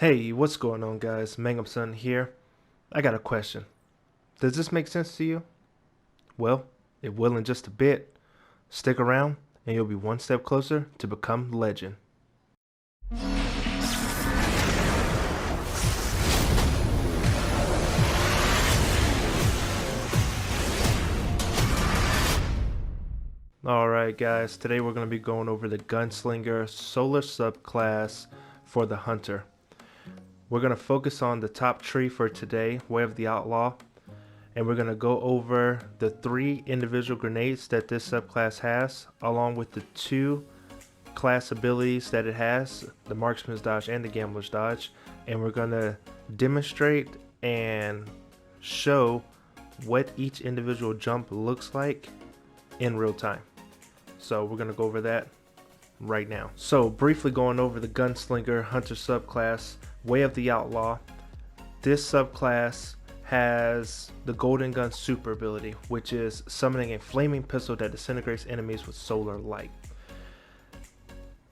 Hey, what's going on, guys? Mangumson here. I got a question. Does this make sense to you? Well, it will in just a bit. Stick around, and you'll be one step closer to become legend. Alright, guys, today we're going to be going over the Gunslinger Solar Subclass for the Hunter. We're going to focus on the top tree for today, Way of the Outlaw, and we're going to go over the 3 individual grenades that this subclass has, along with the 2 class abilities that it has, the Marksman Dodge and the Gambler's Dodge, and we're going to demonstrate and show what each individual jump looks like in real time. So we're going to go over that right now. So briefly going over the Gunslinger Hunter subclass, Way of the Outlaw. This subclass has the Golden Gun super ability, which is summoning a flaming pistol that disintegrates enemies with solar light.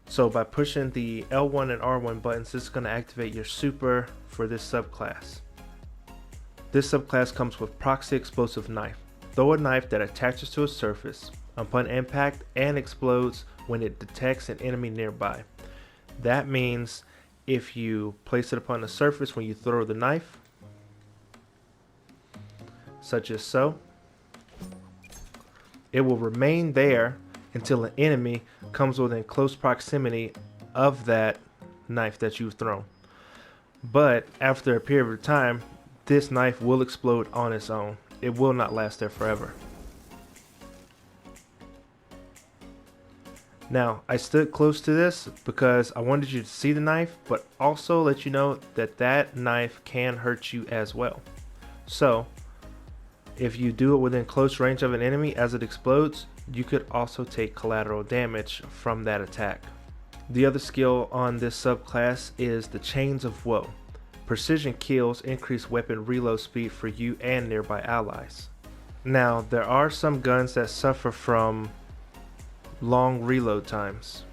So by pushing the L1 and R1 buttons, this is going to activate your super for this subclass. This subclass comes with Proxy explosive knife. Throw a knife that attaches to a surface upon impact and explodes when it detects an enemy nearby. That means if you place it upon the surface when you throw the knife, such as so, it will remain there until an enemy comes within close proximity of that knife that you've thrown. But after a period of time, this knife will explode on its own. It will not last there forever. Now, I stood close to this because I wanted you to see the knife, but also let you know that that knife can hurt you as well. So, if you do it within close range of an enemy as it explodes, you could also take collateral damage from that attack. The other skill on this subclass is the Chains of Woe. Precision kills increase weapon reload speed for you and nearby allies. Now, there are some guns that suffer from long reload times.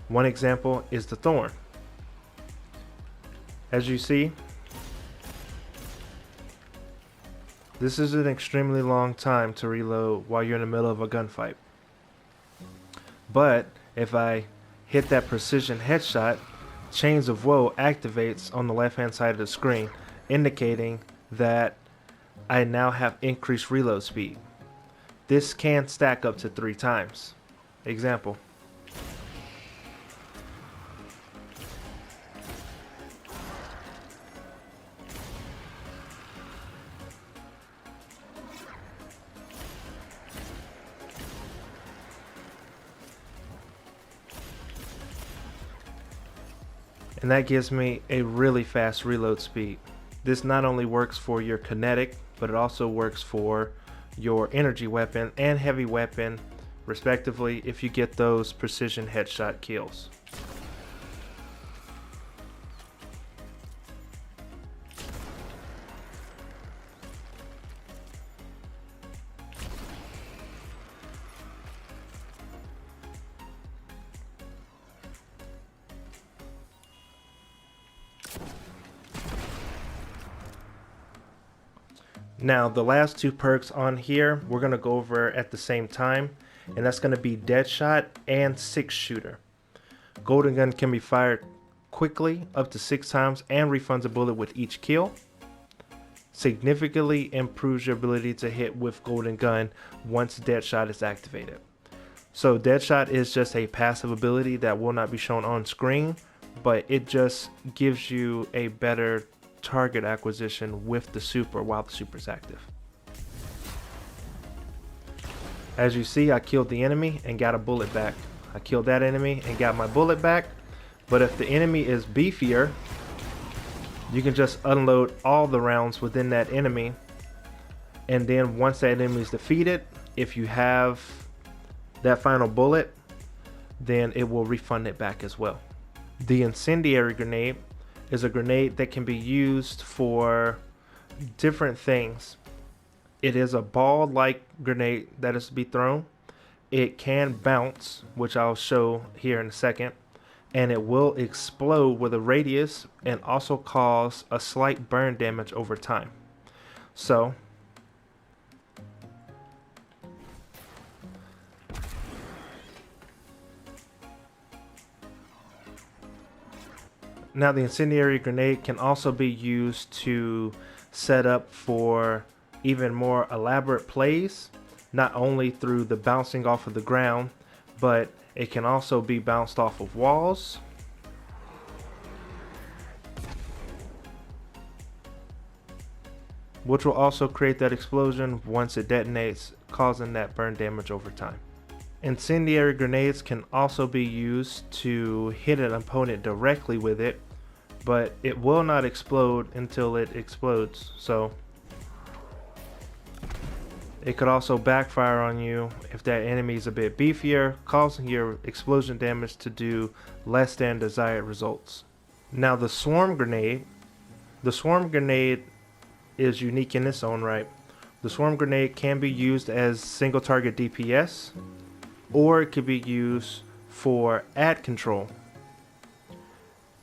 One example is the Thorn. As you see, this is an extremely long time to reload while you're in the middle of a gunfight. But if I hit that precision headshot, Chains of Woe activates on the left hand side of the screen, indicating that I now have increased reload speed. This can stack up to 3 times. Example. And that gives me a really fast reload speed. This not only works for your kinetic, but it also works for your energy weapon and heavy weapon, respectively, if you get those precision headshot kills. Now, the last 2 perks on here, we're going to go over at the same time, and that's going to be Deadshot and 6-shooter. Golden Gun can be fired quickly up to 6 times and refunds a bullet with each kill. Significantly improves your ability to hit with Golden Gun once Deadshot is activated. So Deadshot is just a passive ability that will not be shown on screen, but it just gives you a better target acquisition with the super while the super is active. As you see, I killed the enemy and got a bullet back. I killed that enemy and got my bullet back. But if the enemy is beefier, you can just unload all the rounds within that enemy, and then once that enemy is defeated, if you have that final bullet, then it will refund it back as well. The incendiary grenade is a grenade that can be used for different things. It is a ball-like grenade that is to be thrown. It can bounce, which I'll show here in a second. and it will explode with a radius and also cause a slight burn damage over time. So now the incendiary grenade can also be used to set up for even more elaborate plays, not only through the bouncing off of the ground, but it can also be bounced off of walls, which will also create that explosion once it detonates, causing that burn damage over time. Incendiary grenades can also be used to hit an opponent directly with it, but it will not explode until it explodes, so it could also backfire on you if that enemy is a bit beefier, causing your explosion damage to do less than desired results. Now the swarm grenade is unique in its own right. The swarm grenade can be used as single target DPS, or it could be used for ad control.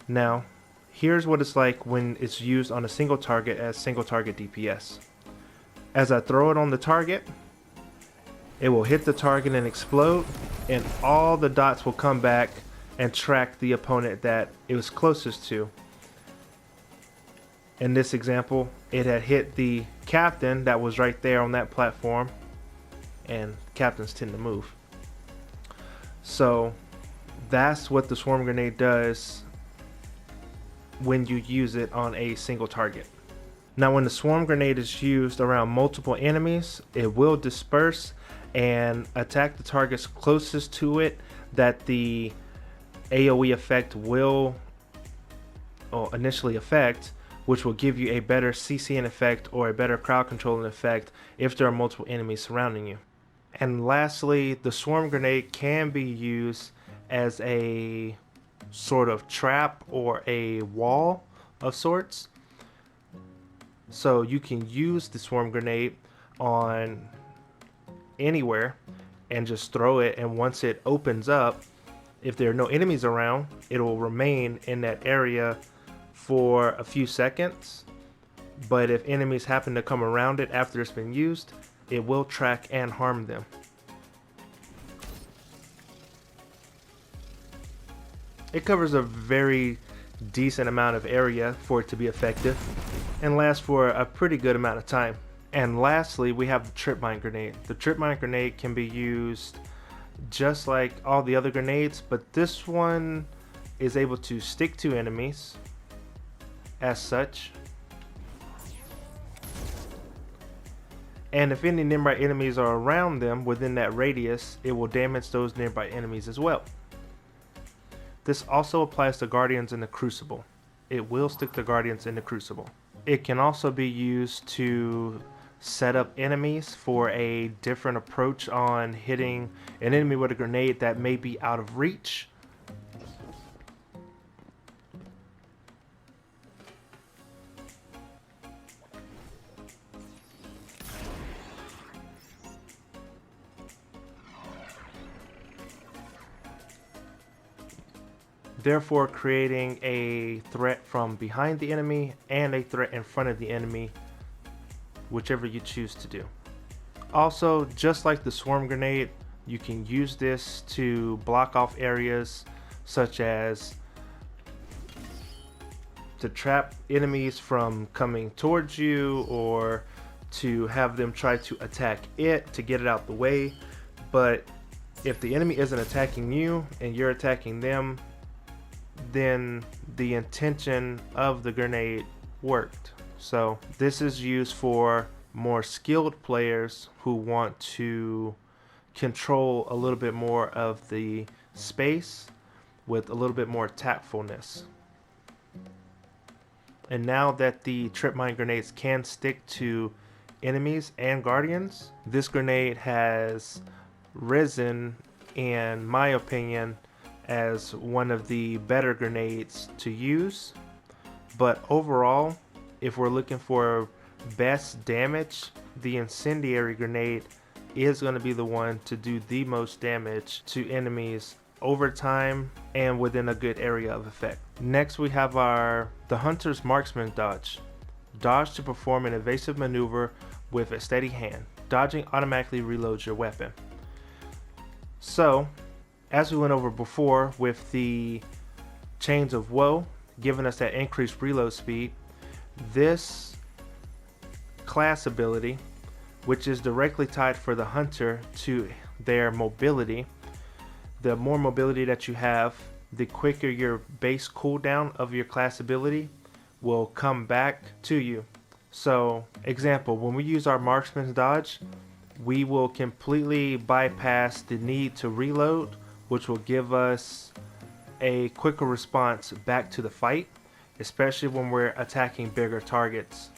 Now, here's what it's like when it's used on a single target as single target DPS. As I throw it on the target, it will hit the target and explode, and all the dots will come back and track the opponent that it was closest to. In this example, it had hit the captain that was right there on that platform, and captains tend to move. So that's what the swarm grenade does when you use it on a single target. Now when the swarm grenade is used around multiple enemies, it will disperse and attack the targets closest to it that the AoE effect will initially affect, which will give you a better CCN effect or a better crowd controlling effect if there are multiple enemies surrounding you. And lastly, the swarm grenade can be used as a sort of trap or a wall of sorts. So you can use the swarm grenade on anywhere and just throw it, and once it opens up, if there are no enemies around, it will remain in that area for a few seconds. But if enemies happen to come around it after it's been used, it will track and harm them. It covers a very decent amount of area for it to be effective and lasts for a pretty good amount of time. And lastly, we have the trip mine grenade. The trip mine grenade can be used just like all the other grenades, but this one is able to stick to enemies as such. And if any nearby enemies are around them within that radius, it will damage those nearby enemies as well. This also applies to Guardians in the Crucible. It will stick to Guardians in the Crucible. It can also be used to set up enemies for a different approach on hitting an enemy with a grenade that may be out of reach. Therefore creating a threat from behind the enemy and a threat in front of the enemy, whichever you choose to do. Also, just like the swarm grenade, you can use this to block off areas such as to trap enemies from coming towards you, or to have them try to attack it to get it out the way. But if the enemy isn't attacking you and you're attacking them, then the intention of the grenade worked. So this is used for more skilled players who want to control a little bit more of the space with a little bit more tactfulness. And now that the trip mine grenades can stick to enemies and guardians, this grenade has risen, in my opinion, as one of the better grenades to use. But overall, if we're looking for best damage, the incendiary grenade is going to be the one to do the most damage to enemies over time and within a good area of effect. Next we have the Hunter's Marksman Dodge. Dodge to perform an evasive maneuver with a steady hand. Dodging automatically reloads your weapon. So, as we went over before with the Chains of Woe, giving us that increased reload speed, this class ability, which is directly tied for the Hunter to their mobility, the more mobility that you have, the quicker your base cooldown of your class ability will come back to you. So, example, when we use our Marksman Dodge, we will completely bypass the need to reload, which will give us a quicker response back to the fight, especially when we're attacking bigger targets.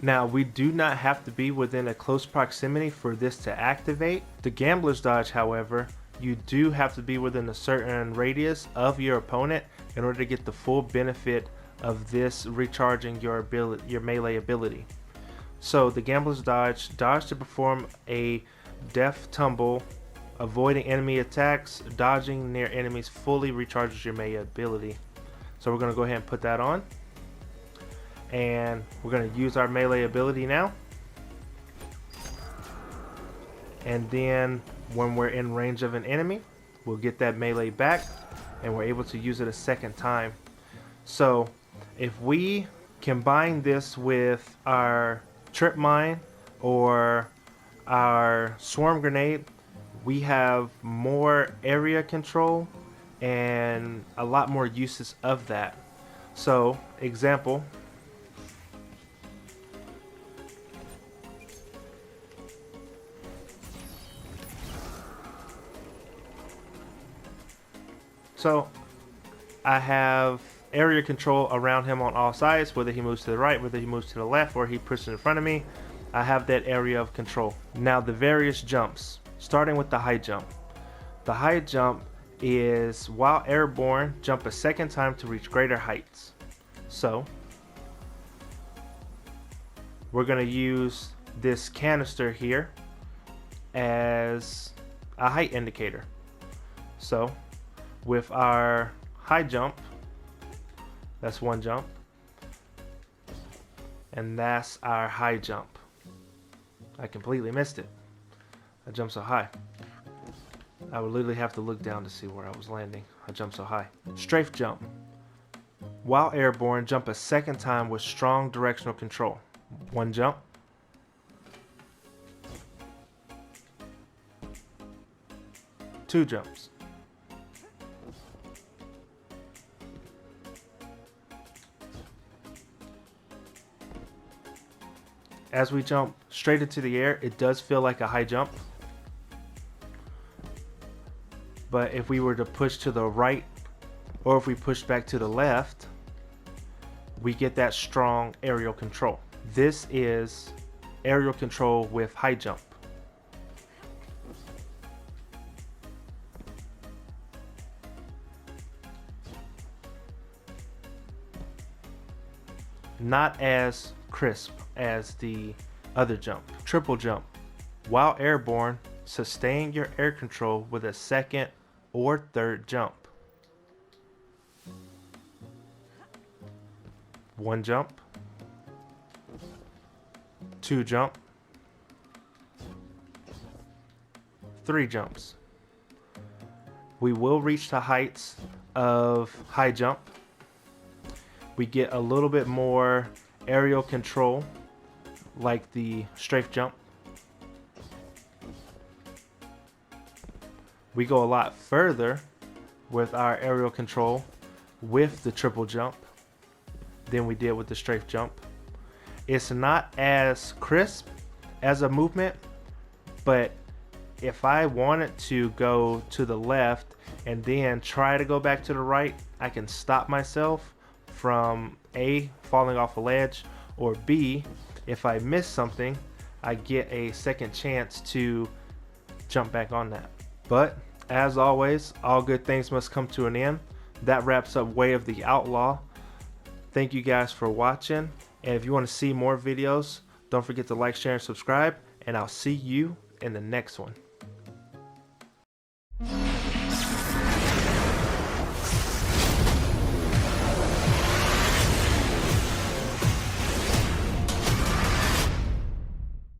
Now, we do not have to be within a close proximity for this to activate. The Gambler's Dodge, however, you do have to be within a certain radius of your opponent in order to get the full benefit of this recharging your melee ability. So the Gambler's Dodge, dodge to perform a death tumble, avoiding enemy attacks, dodging near enemies fully recharges your melee ability. So we're going to go ahead and put that on. And we're going to use our melee ability now. And then when we're in range of an enemy, we'll get that melee back and we're able to use it a second time. So if we combine this with our trip mine or our swarm grenade, we have more area control and a lot more uses of that. So example, so I have area control around him on all sides, whether he moves to the right, whether he moves to the left, or he pushes in front of me. I have that area of control. Now the various jumps, starting with the high jump. The high jump is while airborne, jump a second time to reach greater heights. So we're going to use this canister here as a height indicator. So with our high jump, that's one jump, and that's our high jump. I completely missed it. I jumped so high. I would literally have to look down to see where I was landing. I jumped so high. Strafe jump. While airborne, jump a second time with strong directional control. One jump. Two jumps. As we jump straight into the air, it does feel like a high jump. But if we were to push to the right, or if we push back to the left, we get that strong aerial control. This is aerial control with high jump. Not as crisp as the other jump. Triple jump. While airborne, sustain your air control with a second or third jump. One jump. Two jump. Three jumps. We will reach the heights of high jump. We get a little bit more aerial control like the strafe jump. We go a lot further with our aerial control with the triple jump than we did with the strafe jump. It's not as crisp as a movement, but if I wanted to go to the left and then try to go back to the right, I can stop myself from A, falling off a ledge, or B, if I miss something, I get a second chance to jump back on that. But as always, all good things must come to an end. That wraps up Way of the Outlaw. Thank you guys for watching, and if you want to see more videos, don't forget to like, share, and subscribe, and I'll see you in the next one.